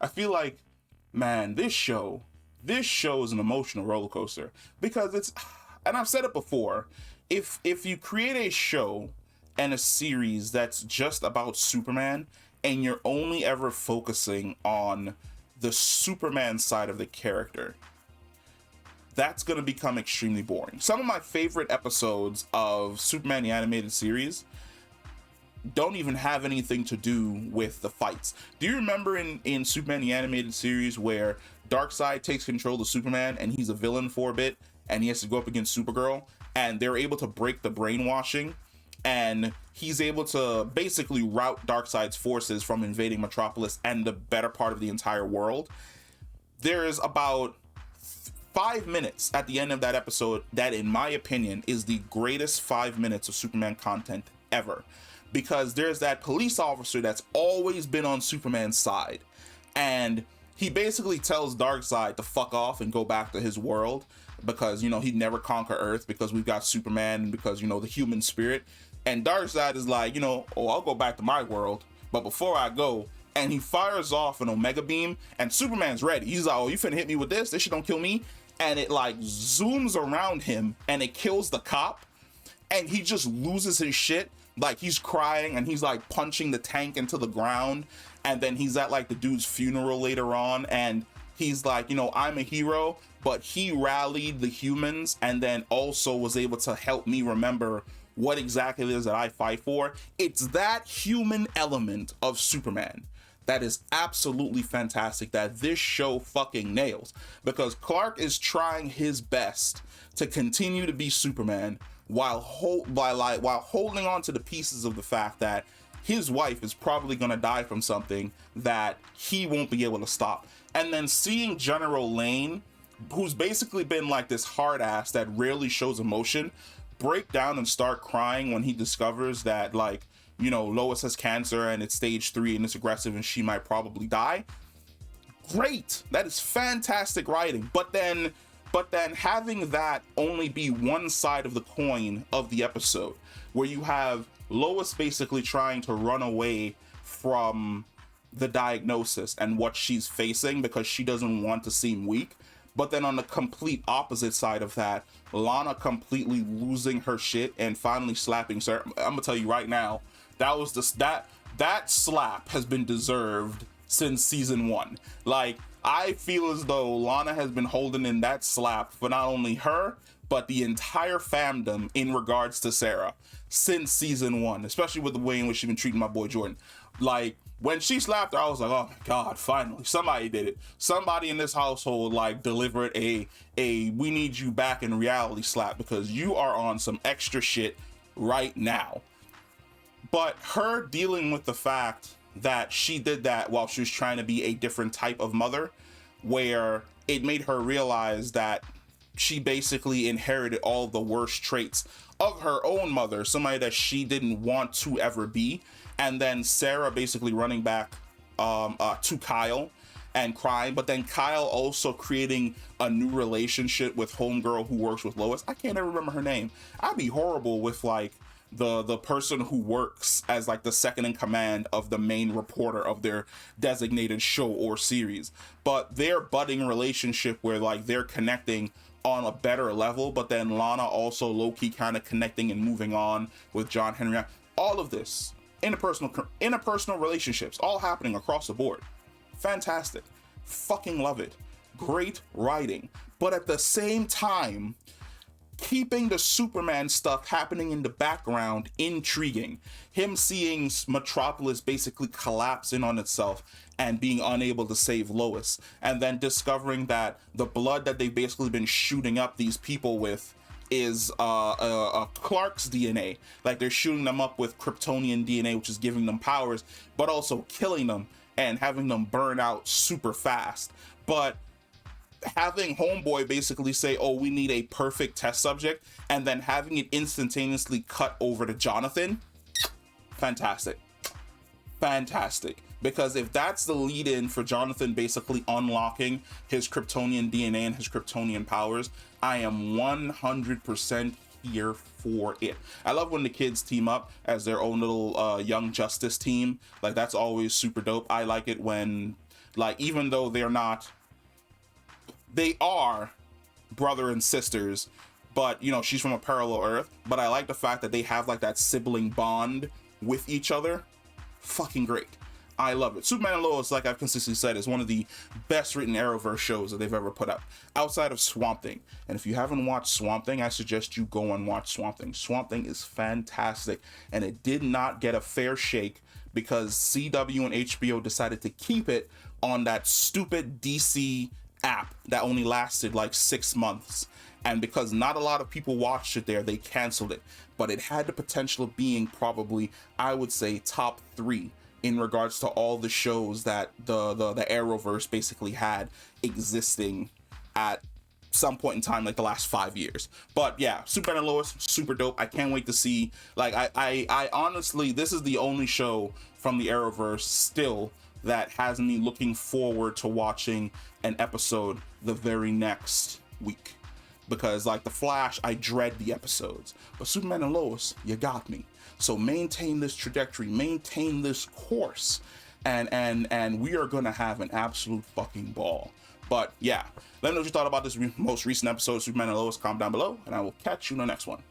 I feel like, man, this show is an emotional roller coaster because it's, and I've said it before, if you create a show and a series that's just about Superman and you're only ever focusing on the Superman side of the character, that's going to become extremely boring. Some of my favorite episodes of Superman the Animated Series don't even have anything to do with the fights. Do you remember in Superman the Animated Series where Darkseid takes control of Superman and he's a villain for a bit and he has to go up against Supergirl and they're able to break the brainwashing and he's able to basically rout Darkseid's forces from invading Metropolis and the better part of the entire world? There is about 5 minutes at the end of that episode that, in my opinion, is the greatest 5 minutes of Superman content ever. Because there's that police officer that's always been on Superman's side. And he basically tells Darkseid to fuck off and go back to his world. Because, you know, he'd never conquer Earth because we've got Superman and because, you know, the human spirit. And Darkseid is like, you know, oh, I'll go back to my world. But before I go, and he fires off an Omega Beam and Superman's ready. He's like, oh, you finna hit me with this? This shit don't kill me? And it like zooms around him and it kills the cop. And he just loses his shit. Like he's crying and he's like punching the tank into the ground. And then he's at like the dude's funeral later on. And he's like, you know, I'm a hero, but he rallied the humans and then also was able to help me remember what exactly it is that I fight for. It's that human element of Superman that is absolutely fantastic that this show fucking nails, because Clark is trying his best to continue to be Superman while holding on to the pieces of the fact that his wife is probably going to die from something that he won't be able to stop. And then seeing General Lane, who's basically been like this hard ass that rarely shows emotion, break down and start crying when he discovers that, like, you know, Lois has cancer and it's stage 3 and it's aggressive and she might probably die. Great. That is fantastic writing. But then having that only be one side of the coin of the episode, where you have Lois basically trying to run away from the diagnosis and what she's facing because she doesn't want to seem weak. But then on the complete opposite side of that, Lana completely losing her shit and finally slapping Sarah. I'm gonna tell you right now, that slap has been deserved since season 1. Like, I feel as though Lana has been holding in that slap for not only her, but the entire fandom in regards to Sarah since season 1, especially with the way in which she's been treating my boy Jordan. Like, when she slapped her, I was like, oh my God, finally, somebody did it. Somebody in this household, like, delivered a we need you back in reality slap because you are on some extra shit right now. But her dealing with the fact that she did that while she was trying to be a different type of mother, where it made her realize that she basically inherited all the worst traits of her own mother, somebody that she didn't want to ever be. And then Sarah basically running back to Kyle and crying, but then Kyle also creating a new relationship with homegirl who works with Lois. I can't ever remember her name. I'd be horrible with like the person who works as like the second in command of the main reporter of their designated show or series, but their budding relationship where like they're connecting on a better level, but then Lana also low-key kind of connecting and moving on with John Henry. All of this interpersonal relationships all happening across the board. Fantastic. Fucking love it. Great writing. But at the same time, keeping the Superman stuff happening in the background intriguing. Him seeing Metropolis basically collapse in on itself and being unable to save Lois. And then discovering that the blood that they've basically been shooting up these people with is Clark's DNA. Like, they're shooting them up with Kryptonian DNA, which is giving them powers, but also killing them and having them burn out super fast. But having Homeboy basically say, oh, we need a perfect test subject, and then having it instantaneously cut over to Jonathan, fantastic. Because if that's the lead-in for Jonathan basically unlocking his Kryptonian DNA and his Kryptonian powers, I am 100% here for it. I love when the kids team up as their own little Young Justice team. Like, that's always super dope. I like it when Like, even though they are brother and sisters, but you know, she's from a parallel Earth. But I like the fact that they have like that sibling bond with each other. Fucking great. I love it. Superman and Lois, like I've consistently said, is one of the best written Arrowverse shows that they've ever put out, outside of Swamp Thing. And if you haven't watched Swamp Thing, I suggest you go and watch Swamp Thing. Swamp Thing is fantastic, and it did not get a fair shake because CW and HBO decided to keep it on that stupid DC app that only lasted like 6 months. And because not a lot of people watched it there, they canceled it. But it had the potential of being probably, I would say, top 3 in regards to all the shows that the Arrowverse basically had existing at some point in time, like the last 5 years. But yeah, Superman and Lois, super dope. I can't wait to see, like, I honestly, this is the only show from the Arrowverse still that has me looking forward to watching an episode the very next week. Because like The Flash, I dread the episodes, but Superman and Lois, you got me. So maintain this trajectory, maintain this course, and we are gonna have an absolute fucking ball. But yeah, let me know what you thought about this most recent episode of Superman and Lois. Comment down below, and I will catch you in the next one.